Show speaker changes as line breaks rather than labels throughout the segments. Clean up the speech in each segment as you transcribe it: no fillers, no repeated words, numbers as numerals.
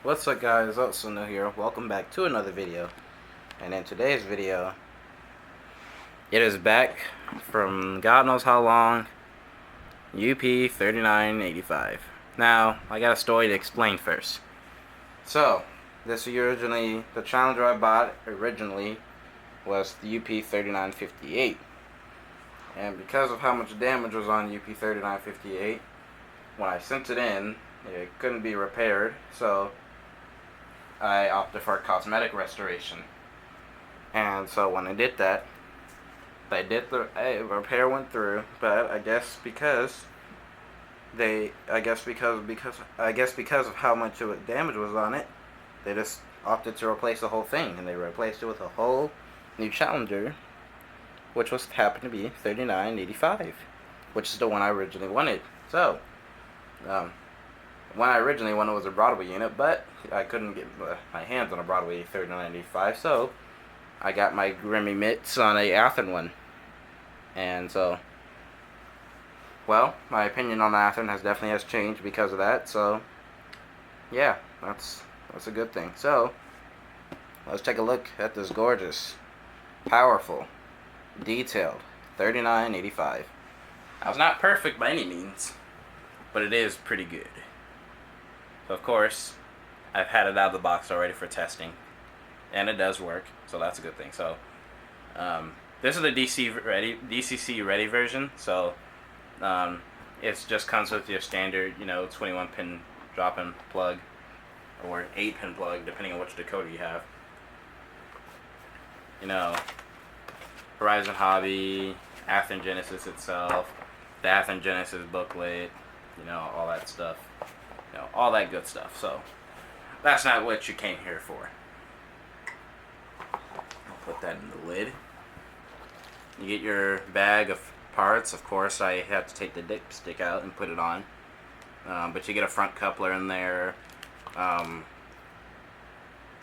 What's up guys, also new here. Welcome back to another video. And in today's video, it is back from God knows how long, UP 3985. Now, I got a story to explain first. So, the Challenger I bought originally was the UP 3958. And because of how much damage was on UP 3958, when I sent it in, it couldn't be repaired, so I opted for a cosmetic restoration. And so when I did that, the repair went through, but I guess because of how much of damage was on it, they just opted to replace the whole thing, and they replaced it with a whole new Challenger, which happened to be 3985, which is the one I originally wanted. So, when I originally wanted was a Broadway unit, but I couldn't get my hands on a Broadway 3985, so I got my Grimmy mitts on a Athearn one. And so, well, my opinion on the Athearn has changed because of that. So, yeah, that's a good thing. So, let's take a look at this gorgeous, powerful, detailed 3985. Now, it's not perfect by any means, but it is pretty good. So of course, I've had it out of the box already for testing, and it does work, so that's a good thing. So, this is the DCC ready version. So, it just comes with your standard, 21 pin drop-in plug, or 8-pin plug, depending on which decoder you have. Horizon Hobby, Athearn Genesis itself, the Athearn Genesis booklet, all that stuff. All that good stuff. So, that's not what you came here for. I'll put that in the lid. You get your bag of parts. Of course, I had to take the dipstick out and put it on. But you get a front coupler in there.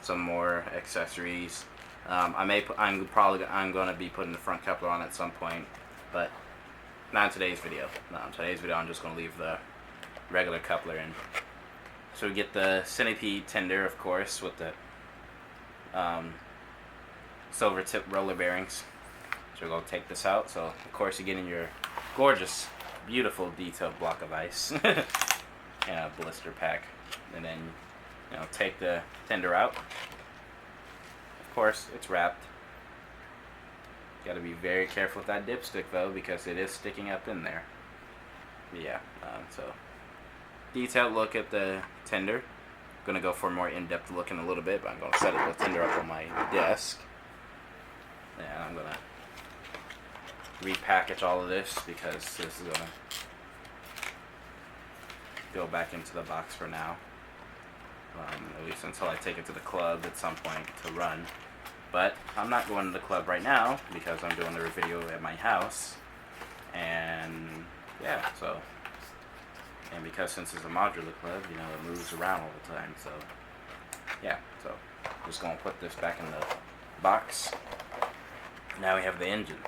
Some more accessories. I'm going to be putting the front coupler on at some point, but not in today's video. No, in today's video, I'm just going to leave the regular coupler in. So we get the Centipede tender, of course, with the silver tip roller bearings. So we're going to take this out. So of course you get in your gorgeous, beautiful detailed block of ice and a blister pack, and then take the tender out. Of course it's wrapped. Got to be very careful with that dipstick though, because it is sticking up in there. But yeah, so detailed look at the tender. I'm going to go for a more in-depth look in a little bit, but I'm going to set the tender up on my desk. And I'm going to repackage all of this because this is going to go back into the box for now. At least until I take it to the club at some point to run. But I'm not going to the club right now because I'm doing the video at my house. And yeah, so... And because since it's a modular club, it moves around all the time, so yeah, so just gonna put this back in the box. Now we have the engine.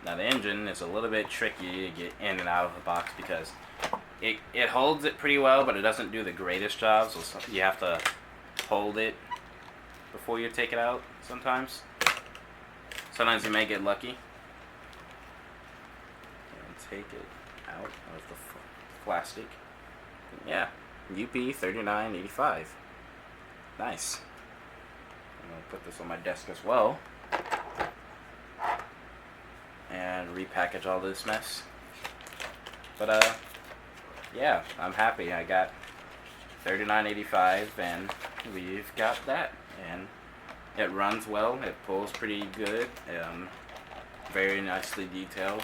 Now the engine is a little bit tricky to get in and out of the box because it holds it pretty well, but it doesn't do the greatest job, so you have to hold it before you take it out sometimes. Sometimes you may get lucky. And take it out of the plastic. Yeah, UP 3985. Nice. I'm going to put this on my desk as well and repackage all this mess. But yeah, I'm happy. I got 3985 and we've got that, and it runs well. It pulls pretty good. Very nicely detailed.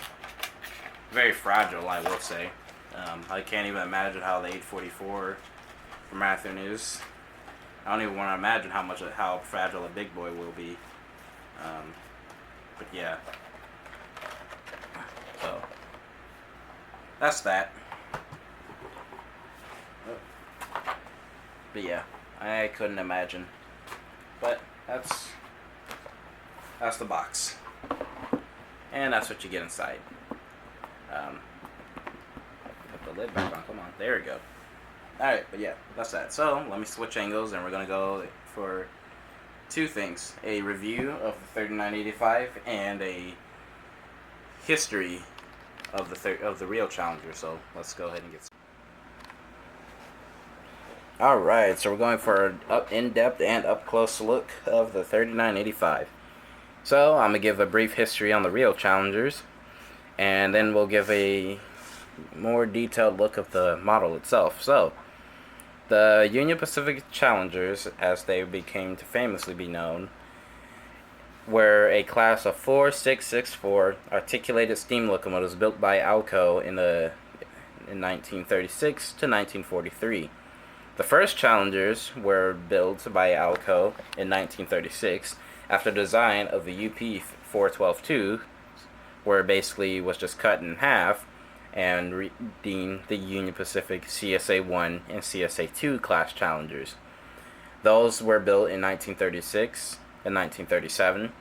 Very fragile, I will say. I can't even imagine how the 844 from Athearn is. I don't even want to imagine how fragile a big boy will be. But yeah. So that's that. But yeah, I couldn't imagine. But that's the box, and that's what you get inside. Put the lid back on. Come on, there we go. Alright, but yeah, that's that. So, let me switch angles, and we're going to go for two things. A review of the 3985 and a history of the real Challenger. So, let's go ahead and get started. Alright, so we're going for an in-depth and up-close look of the 3985. So, I'm going to give a brief history on the real Challengers, and then we'll give a more detailed look of the model itself. So, the Union Pacific Challengers, as they became to famously be known, were a class of 4664 articulated steam locomotives built by Alco in 1936 to 1943. The first Challengers were built by Alco in 1936 after design of the UP 412-2, where basically was just cut in half and redeemed the Union Pacific CSA-1 and CSA-2 class Challengers. Those were built in 1936 and 1937,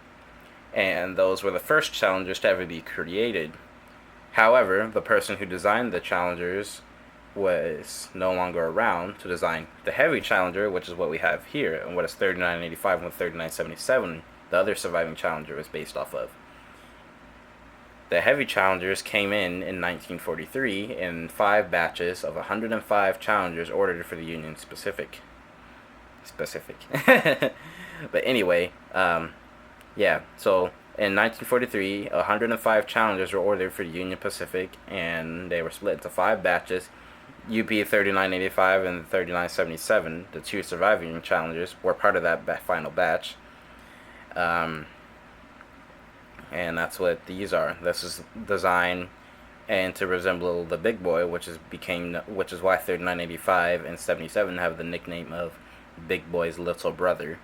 and those were the first Challengers to ever be created. However, the person who designed the Challengers was no longer around to design the heavy Challenger, which is what we have here, and what is 3985 and 3977, the other surviving Challenger, was based off of. The heavy Challengers came in 1943 in 5 batches of 105 Challengers ordered for the Union Pacific. But anyway, yeah, so in 1943, 105 Challengers were ordered for the Union Pacific, and they were split into 5 batches. UP 3985 and 3977, the 2 surviving Challengers, were part of that final batch. And that's what these are. This is designed and to resemble the Big Boy, which is why 3985 and 77 have the nickname of Big Boy's little brother.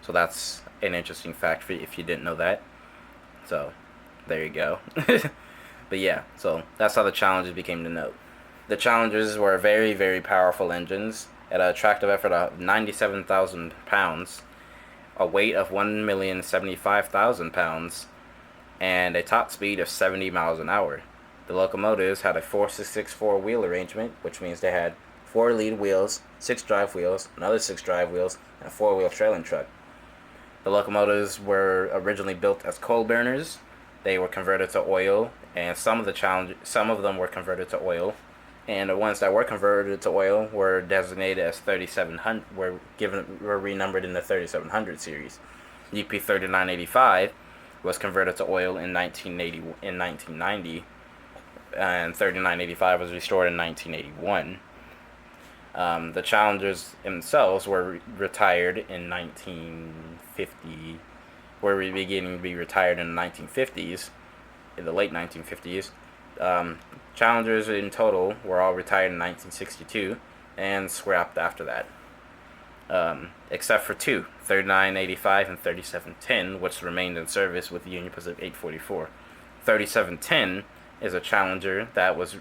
So that's an interesting fact for you if you didn't know that. So there you go. But yeah, so that's how the Challengers became to know. The Challengers were very, very powerful engines at an attractive effort of 97,000 pounds, a weight of 1,075,000 pounds, and a top speed of 70 miles an hour. The locomotives had a 4664 wheel arrangement, which means they had 4 lead wheels, 6 drive wheels, another 6 drive wheels, and a 4-wheel trailing truck. The locomotives were originally built as coal burners. They were converted to oil, and some of them were converted to oil, and the ones that were converted to oil were designated as 3700, were renumbered in the 3700 series. UP 3985 was converted to oil in 1990, and 3985 was restored in 1981. The Challengers themselves were retired in 1950. Were beginning to be retired in the 1950s, in the late 1950s. Challengers in total were all retired in 1962 and scrapped after that. Except for 2, 3985 and 3710, which remained in service with the Union Pacific 844. 3710 is a Challenger that was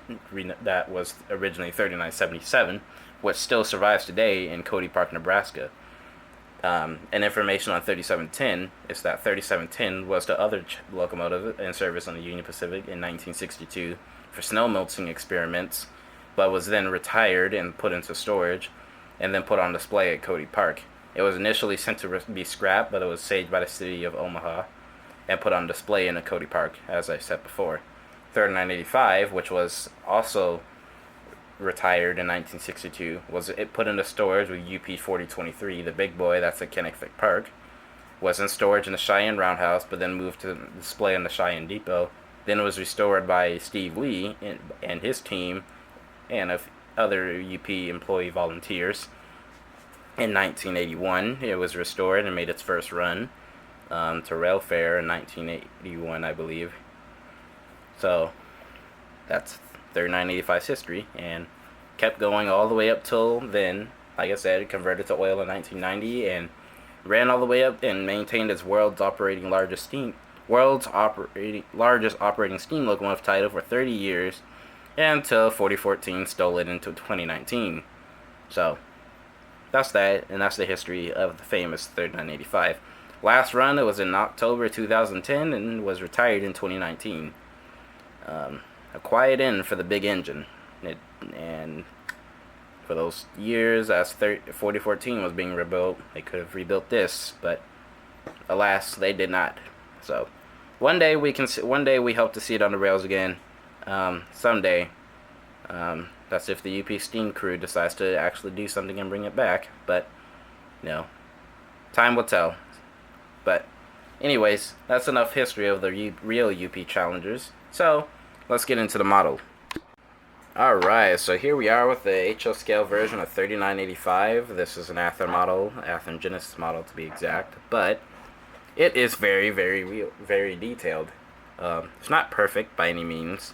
originally 3977, which still survives today in Cody Park, Nebraska. And information on 3710 is that 3710 was the other locomotive in service on the Union Pacific in 1962 for snow melting experiments, but was then retired and put into storage, and then put on display at Cody Park. It was initially sent to be scrapped, but it was saved by the city of Omaha and put on display in the Cody Park, as I said before. 3985, which was also retired in 1962, was put into storage with UP 4023, the Big Boy, that's at Kennewick Park, was in storage in the Cheyenne Roundhouse, but then moved to display in the Cheyenne Depot. Then it was restored by Steve Lee and his team and other UP employee volunteers. In 1981, it was restored and made its first run to rail fair in 1981, I believe. So that's 3985's history, and kept going all the way up till then. Like I said, it converted to oil in 1990 and ran all the way up and maintained its world's largest operating steam locomotive title for 30 years until 4014 stole it into 2019. So that's that, and that's the history of the famous 3985. Last run, it was in October 2010 and was retired in 2019. A quiet end for the big engine. And For those years as 4014 was being rebuilt, they could have rebuilt this, but alas, they did not. So one day we hope to see it on the rails again. Someday. That's if the UP Steam crew decides to actually do something and bring it back. But time will tell. But anyways, that's enough history of the real UP Challengers. So let's get into the model. Alright, so here we are with the HO scale version of 3985. This is an Athearn model, Athearn Genesis model to be exact, but it is very, very real, very detailed. It's not perfect by any means,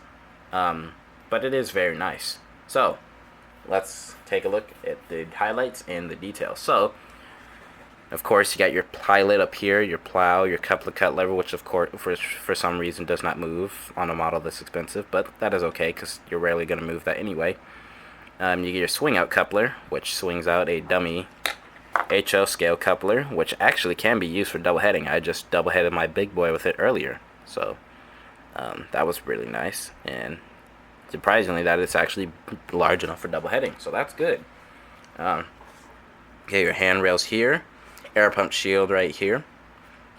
but it is very nice. So let's take a look at the highlights and the details. So, of course, you got your pilot up here, your plow, your coupler cut lever, which of course for some reason does not move on a model this expensive, but that is okay because you're rarely going to move that anyway. You get your swing out coupler, which swings out a dummy HO scale coupler, which actually can be used for double heading. I just double headed my big boy with it earlier, so that was really nice, and surprisingly that it's actually large enough for double heading, so that's good. Okay, your handrails here. Air pump shield right here.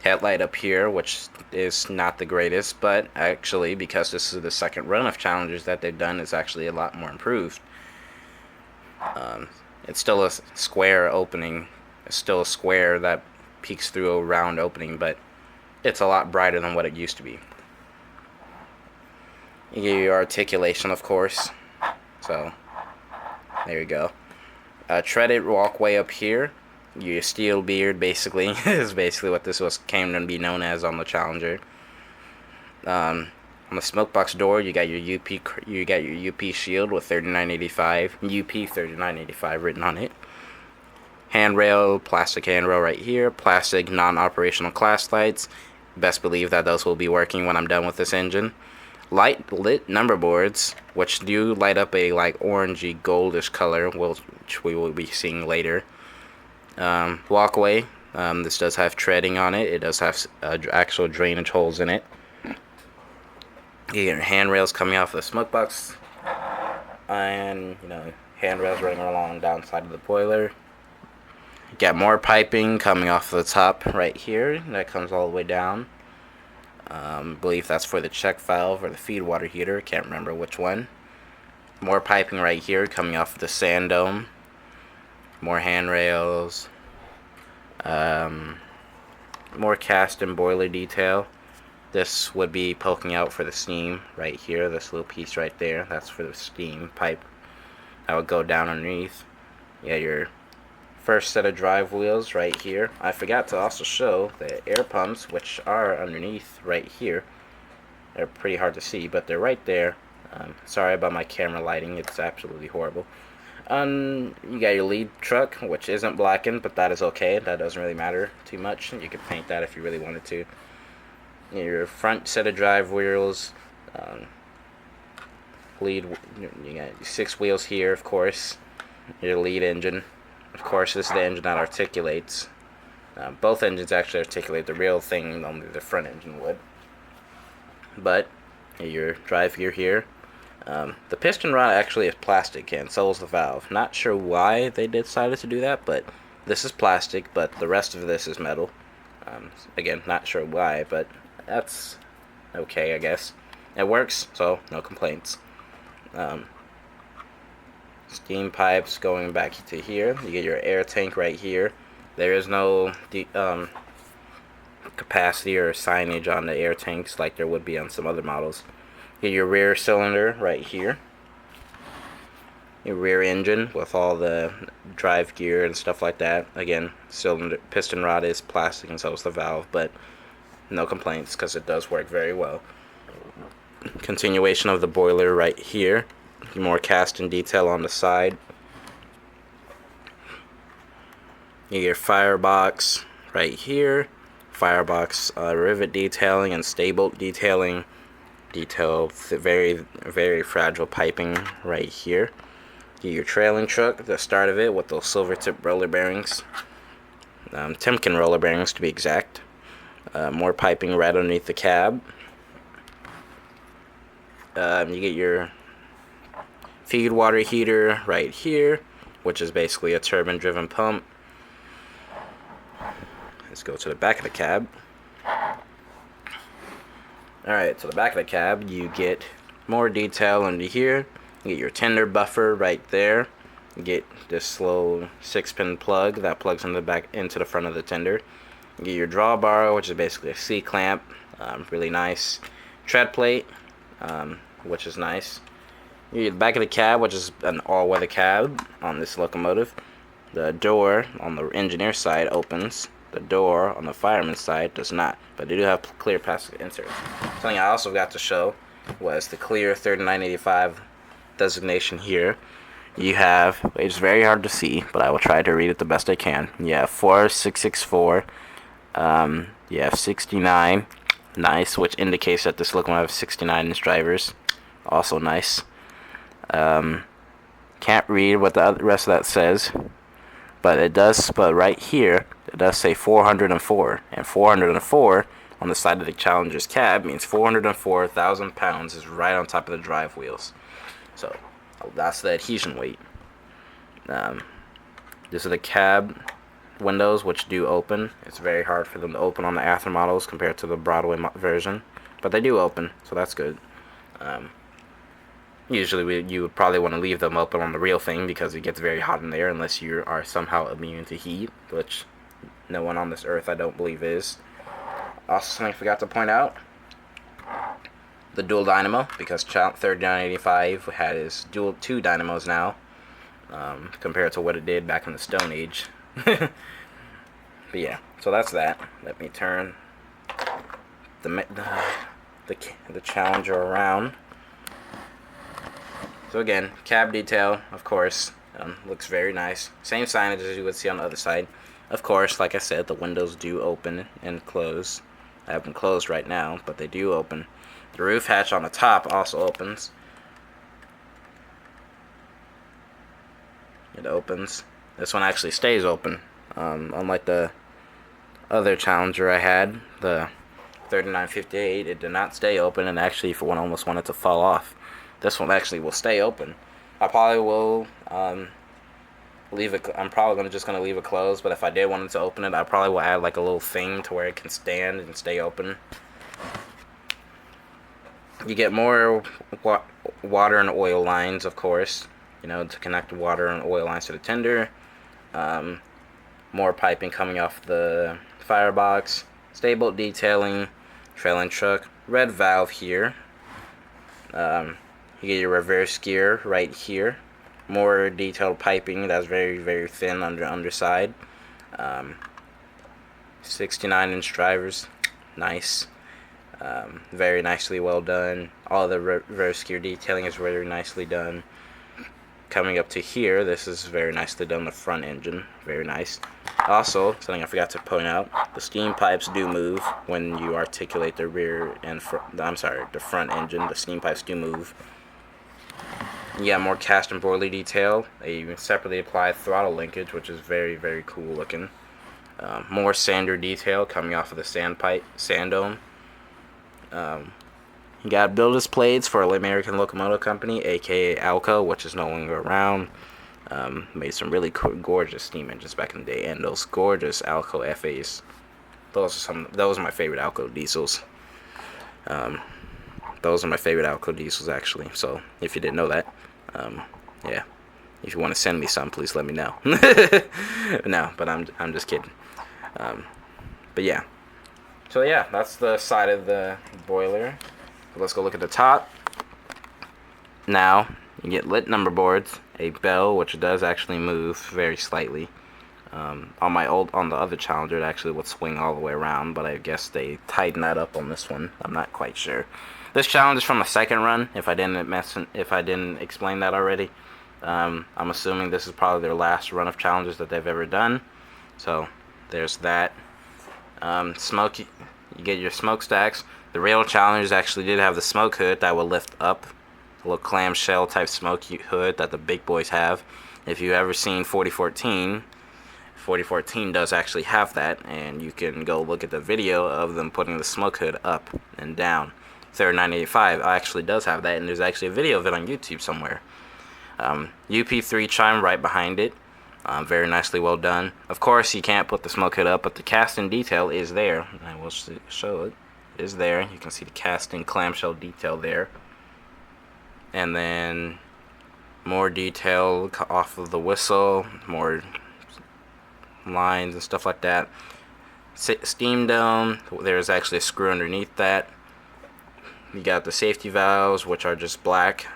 Headlight up here, which is not the greatest, but actually, because this is the second run of Challengers that they've done, it's actually a lot more improved. It's still a square opening. It's still a square that peeks through a round opening, but it's a lot brighter than what it used to be. You get your articulation, of course. So, there you go. Treaded walkway up here. Your steel beard, basically, is basically what this came to be known as on the Challenger. On the smoke box door, you got your UP shield with 3985, UP 3985 written on it. Handrail, plastic handrail right here. Plastic non-operational class lights. Best believe that those will be working when I'm done with this engine. Light lit number boards, which do light up a like orangey goldish color, which we will be seeing later. Walkway. This does have treading on it. It does have actual drainage holes in it. You get your handrails coming off the smoke box, and handrails running along down side of the boiler. You got more piping coming off the top right here. That comes all the way down. I believe that's for the check valve or the feed water heater. Can't remember which one. More piping right here coming off the sand dome. More handrails. More cast and boiler detail. This would be poking out for the steam right here. This little piece right there. That's for the steam pipe. That would go down underneath. Yeah, your first set of drive wheels right here. I forgot to also show the air pumps, which are underneath right here. They're pretty hard to see, but they're right there. Sorry about my camera lighting. It's absolutely horrible. You got your lead truck, which isn't blackened, but that is okay. That doesn't really matter too much. You could paint that if you really wanted to. Your front set of drive wheels. You got 6 wheels here, of course. Your lead engine. Of course, this is the engine that articulates. Both engines actually articulate. The real thing, only the front engine would. But your drive gear here. The piston rod actually is plastic, and so is the valve. Not sure why they decided to do that, but this is plastic, but the rest of this is metal. Again, not sure why, but that's okay, I guess. It works, so no complaints. Steam pipes going back to here. You get your air tank right here. There is no capacity or signage on the air tanks like there would be on some other models. You get your rear cylinder right here. Your rear engine with all the drive gear and stuff like that. Again, cylinder piston rod is plastic and so is the valve, but no complaints because it does work very well. Continuation of the boiler right here. More cast and detail on the side. You get your firebox right here. Firebox rivet detailing and stay bolt detailing. Detail very, very fragile piping right here. You get your trailing truck, the start of it with those silver tip roller bearings. Timken roller bearings to be exact. More piping right underneath the cab. You get your feed water heater right here. which is basically a turbine-driven pump. Let's go to the back of the cab. Alright, so the back of the cab, you get more detail under here. You get your tender buffer right there. You get this little 6-pin plug that plugs into the front of the tender. You get your drawbar, which is basically a C-clamp, really nice. Tread plate, which is nice. You get the back of the cab, which is an all-weather cab on this locomotive. The door on the engineer side opens. The door on the fireman's side does not, but they do have clear plastic inserts. Something I also got to show was the clear 3985 designation here. You have, it's very hard to see, but I will try to read it the best I can. You have 4664, you have 69, nice, which indicates that this locomotive has 69-inch drivers, also nice. Can't read what the rest of that says, but it does, but right here, it does say 404, and 404 on the side of the Challenger's cab means 404,000 pounds is right on top of the drive wheels. So that's the adhesion weight. This is the cab windows, which do open. It's very hard for them to open on the Athearn models compared to the Broadway version, but they do open, so that's good. Usually you would probably want to leave them open on the real thing because it gets very hot in there unless you are somehow immune to heat, which no one on this earth I don't believe is. Also, something I forgot to point out, the dual dynamo, because 3985 had his two dynamos now, compared to what it did back in the Stone Age. But yeah, so that's that. Let me turn the Challenger around. So again, cab detail, of course, looks very nice. Same signage as you would see on the other side. Of course, like I said, the windows do open and close. I have them closed right now, but they do open. The roof hatch on the top also opens. It opens. This one actually stays open. Unlike the other Challenger I had, the 3958, it did not stay open, and actually almost wanted to fall off. This one actually will stay open. I probably will leave it. I'm probably just gonna leave it closed. But if I did want it to open it, I probably will add like a little thing to where it can stand and stay open. You get more water and oil lines, of course. You know, to connect water and oil lines to the tender. More piping coming off the firebox. Stable detailing, trailing truck. Red valve here. You get your reverse gear right here. More detailed piping that's very, very thin on the underside. 69-inch drivers. Nice. Very nicely well done. All the reverse gear detailing is very nicely done. Coming up to here, this is very nicely done. The front engine, very nice. Also, something I forgot to point out: the steam pipes do move when you articulate the rear and the front engine. The steam pipes do move. You got more cast and broiler detail. A separately applied throttle linkage, which is very, very cool looking. More sander detail coming off of the sand dome. You got builder's plates for American Locomotive Company, aka ALCO, which is no longer around. Made some really gorgeous steam engines back in the day, and those gorgeous ALCO FAs. Those are my favorite ALCO diesels. Those are my favorite ALCO diesels, actually. So if you didn't know that, yeah. If you want to send me some, please let me know. No, but I'm just kidding. But yeah. So yeah, that's the side of the boiler. Let's go look at the top. Now you get lit number boards, a bell which does actually move very slightly. On the other Challenger, it actually would swing all the way around, but I guess they tightened that up on this one. I'm not quite sure. This Challenger is from a second run. If I didn't explain that already, I'm assuming this is probably their last run of Challengers that they've ever done. So there's that. Smoke. You get your smokestacks. The real Challengers actually did have the smoke hood that would lift up, a little clamshell type smoke hood that the big boys have. If you've ever seen 4014, 4014 does actually have that, and you can go look at the video of them putting the smoke hood up and down. 3985 actually does have that, and there's actually a video of it on YouTube somewhere. UP3 chime right behind it. Very nicely well done. Of course, you can't put the smoke hood up, but the casting detail is there. I will show it. It is there. You can see the casting clamshell detail there. And then more detail off of the whistle, more lines and stuff like that. Steam dome, there's actually a screw underneath that. You got the safety valves, which are just black.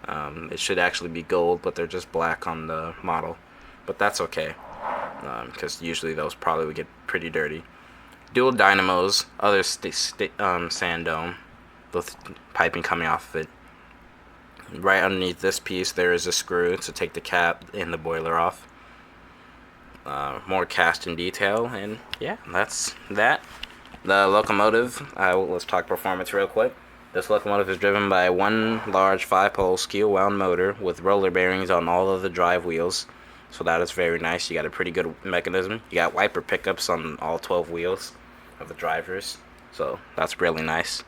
It should actually be gold, but they're just black on the model. But that's okay, because usually those probably would get pretty dirty. Dual dynamos, other sand dome, with piping coming off of it. Right underneath this piece there is a screw to take the cap and the boiler off. More cast in detail, and yeah, that's that. The locomotive, let's talk performance real quick. This locomotive is driven by one large 5-pole skew wound motor with roller bearings on all of the drive wheels, so that is very nice. You got a pretty good mechanism. You got wiper pickups on all 12 wheels of the drivers, so that's really nice.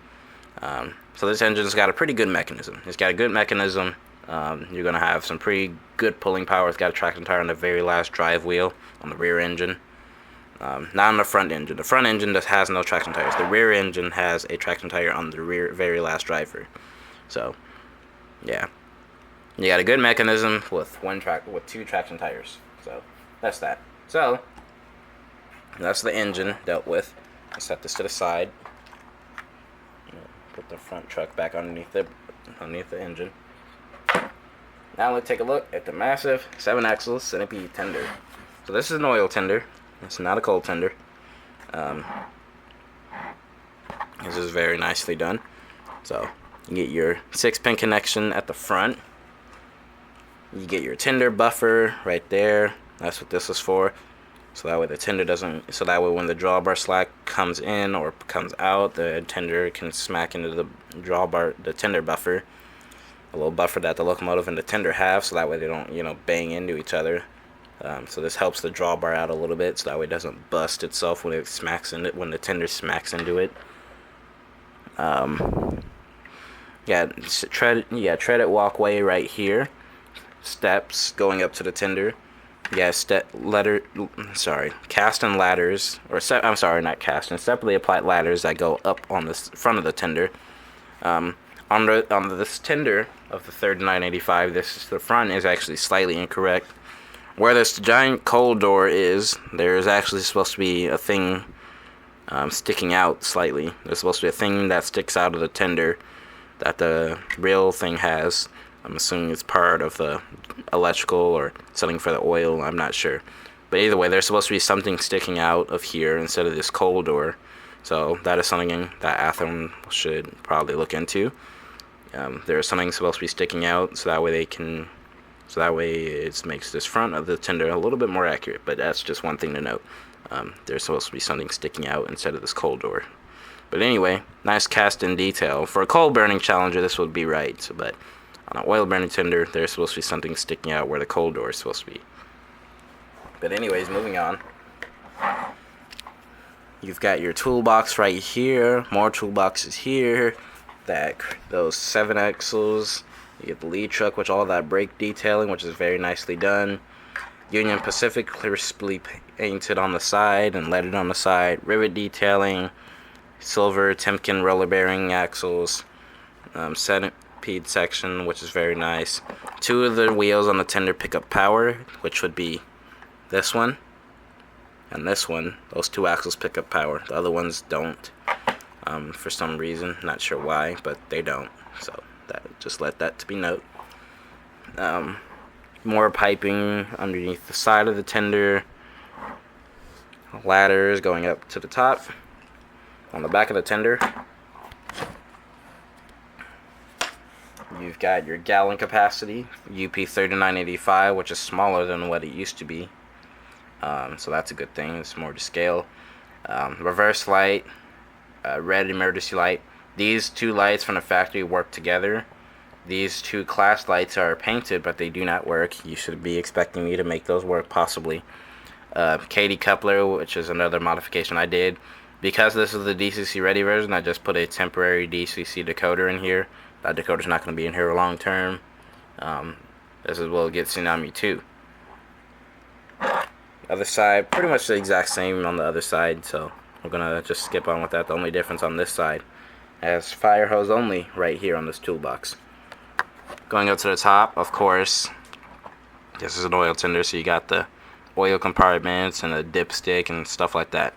So this engine's got a pretty good mechanism. It's got a good mechanism. You're going to have some pretty good pulling power. It's got a traction tire on the very last drive wheel on the rear engine. Not on the front engine. The front engine just has no traction tires. The rear engine has a traction tire on the very last driver. So, yeah. You got a good mechanism with two traction tires. So, that's that. So, that's the engine dealt with. I'll set this to the side. Put the front truck back underneath the engine. Now let's take a look at the massive 7-axle centipede tender. So this is an oil tender. It's not a coal tender. This is very nicely done. So you get your 6-pin connection at the front. You get your tender buffer right there. That's what this is for. So that way the tender doesn't. So that way when the drawbar slack comes in or comes out, the tender can smack into the the tender buffer. A little buffer that the locomotive and the tender have, so that way they don't, bang into each other. So this helps the drawbar out a little bit, so that way it doesn't bust itself when when the tender smacks into it. Treaded walkway right here. Steps going up to the tender. Cast and ladders, separately applied ladders that go up on the front of the tender. On this tender of the third 985, the front is actually slightly incorrect. Where this giant coal door is, there is actually supposed to be a thing sticking out slightly. There's supposed to be a thing that sticks out of the tender that the real thing has. I'm assuming it's part of the electrical or something for the oil. I'm not sure. But either way, there's supposed to be something sticking out of here instead of this coal door. So that is something that Athearn should probably look into. There is something supposed to be sticking out, so that way it makes this front of the tender a little bit more accurate. But that's just one thing to note. There's supposed to be something sticking out instead of this coal door. But anyway, nice cast in detail. For a coal burning Challenger, this would be right. But on an oil burning tender, there's supposed to be something sticking out where the coal door is supposed to be. But anyways, moving on. You've got your toolbox right here. More toolboxes here. Those 7 axles. You get the lead truck, which all that brake detailing, which is very nicely done. Union Pacific crisply painted on the side and lettered on the side. Rivet detailing. Silver Timken roller bearing axles. Centipede section, which is very nice. 2 of the wheels on the tender pick up power, which would be this one and this one. Those 2 axles pick up power. The other ones don't. For some reason, not sure why, but they don't. So just let that to be note. More piping underneath the side of the tender. Ladders going up to the top. On the back of the tender, you've got your gallon capacity, UP3985, which is smaller than what it used to be. So that's a good thing. It's more to scale. Reverse light. Red emergency light. These 2 lights from the factory work together. These 2 class lights are painted, but they do not work. You should be expecting me to make those work, possibly. KD coupler, which is another modification I did. Because this is the DCC ready version, I just put a temporary DCC decoder in here. That decoder's not going to be in here long term. This is will get Tsunami 2. Other side, pretty much the exact same on the other side, so we're gonna just skip on with that. The only difference on this side has fire hose only right here on this toolbox. Going up to the top, of course, this is an oil tender, so you got the oil compartments and a dipstick and stuff like that.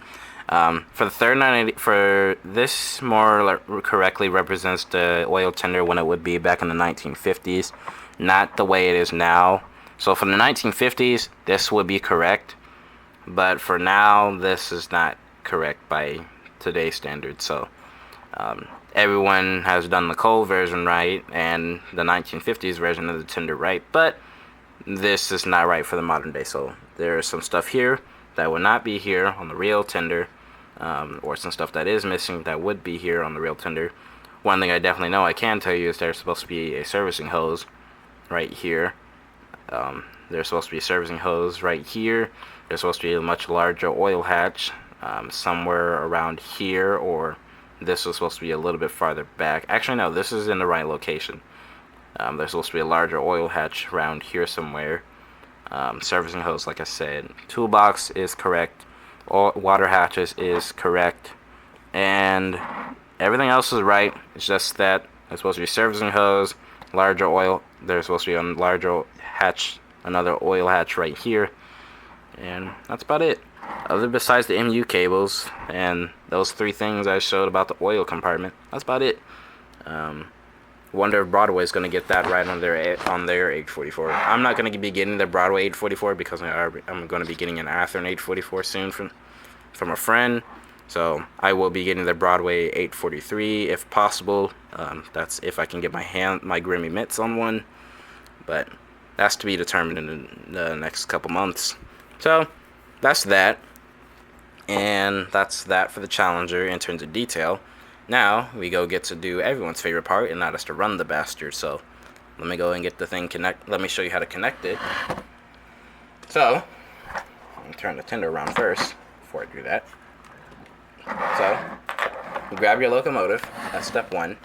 For the 3980, for this more correctly represents the oil tender when it would be back in the 1950s, not the way it is now. So for the 1950s, this would be correct, but for now, this is not correct by today's standards. So everyone has done the coal version right and the 1950s version of the tender right, but this is not right for the modern day. So there is some stuff here that would not be here on the real tender, or some stuff that is missing that would be here on the real tender. One thing I definitely know I can tell you is there's supposed to be a servicing hose right here. There's supposed to be a servicing hose right here. There's supposed to be a much larger oil hatch somewhere around here, or this was supposed to be a little bit farther back. Actually, no, this is in the right location. There's supposed to be a larger oil hatch around here somewhere. Servicing hose, like I said. Toolbox is correct. Water hatches is correct. And everything else is right. It's just that there's supposed to be servicing hose, larger oil. There's supposed to be a larger hatch, another oil hatch right here. And that's about it. Other besides the MU cables and those three things I showed about the oil compartment, that's about it. Wonder if Broadway is going to get that right on their 844. I'm not going to be getting the Broadway 844 because I'm going to be getting an Athearn 844 soon from a friend. So I will be getting the Broadway 843 if possible. That's if I can get my grimy mitts on one. But that's to be determined in the next couple months. So that's that. And that's that for the Challenger in terms of detail. Now we get to do everyone's favorite part, and that is to run the bastard. So let me go and get the thing let me show you how to connect it. So let me turn the tender around first before I do that. So you grab your locomotive, that's step 1.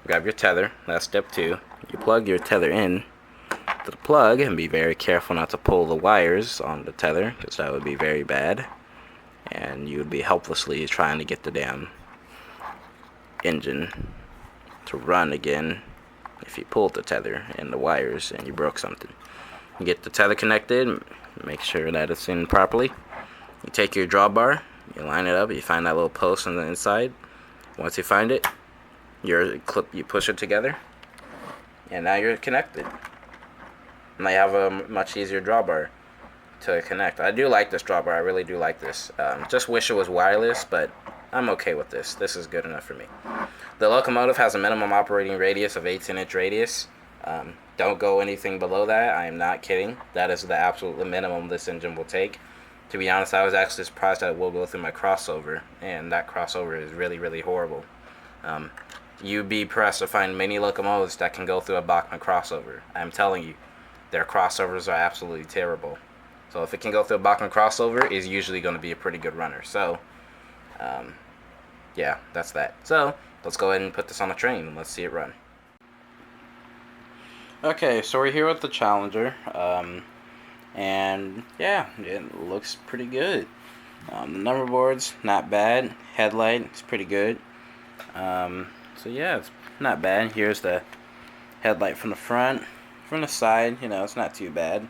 Grab your tether, that's step 2. You plug your tether in to the plug, and be very careful not to pull the wires on the tether, because that would be very bad, and you would be helplessly trying to get the damn engine to run again if you pulled the tether and the wires and you broke something. You get the tether connected, make sure that it's in properly. You take your drawbar, you line it up, you find that little post on the inside. Once you find it, you push it together, and now you're connected. Now you have a much easier drawbar to connect. I do like this drawbar, I really do like this. Just wish it was wireless, but I'm okay with this. This is good enough for me. The locomotive has a minimum operating radius of 18-inch radius. Don't go anything below that. I am not kidding. That is the absolute minimum this engine will take. To be honest, I was actually surprised that it will go through my crossover, and that crossover is really, really horrible. You'd be impressed to find many locomotives that can go through a Bachmann crossover. I'm telling you, their crossovers are absolutely terrible. So if it can go through a Bachmann crossover, it's usually going to be a pretty good runner. So yeah, that's that. So let's go ahead and put this on a train and let's see it run. Okay, so we're here with the Challenger, and yeah, it looks pretty good. The number board's not bad. Headlight is pretty good. So yeah, it's not bad. Here's the headlight from the front. From the side, you know, it's not too bad.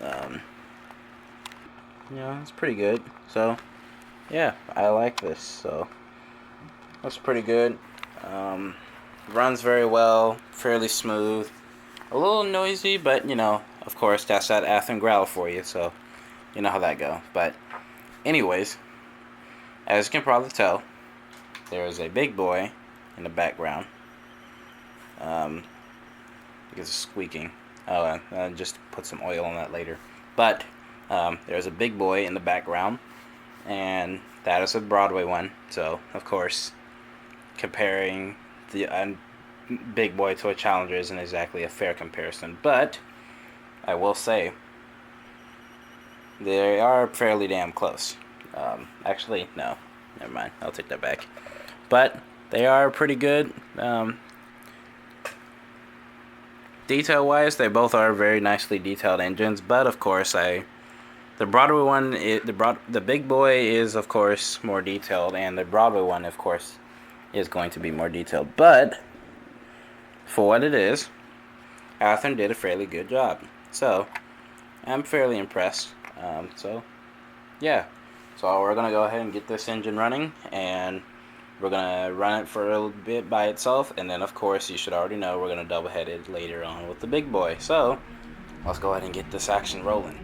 You know, it's pretty good. So yeah, I like this. So that's pretty good. Runs very well, fairly smooth. A little noisy, but you know, of course, that's that Athearn growl for you. So you know how that go. But anyways, as you can probably tell, there is a big boy in the background. Because it's squeaking. Oh, I'll just put some oil on that later. But there's a big boy in the background, and that is a Broadway one. So of course, comparing the big boy to a Challenger isn't exactly a fair comparison. But I will say they are fairly damn close. Actually, no, never mind. I'll take that back. But they are pretty good. Detail-wise, they both are very nicely detailed engines. But of course, I The Broadway one, the big boy is of course more detailed, and the Broadway one, of course, is going to be more detailed. But for what it is, Athearn did a fairly good job. So I'm fairly impressed. So yeah, so we're gonna go ahead and get this engine running, and we're gonna run it for a little bit by itself, and then of course you should already know we're gonna double head it later on with the big boy. So let's go ahead and get this action rolling.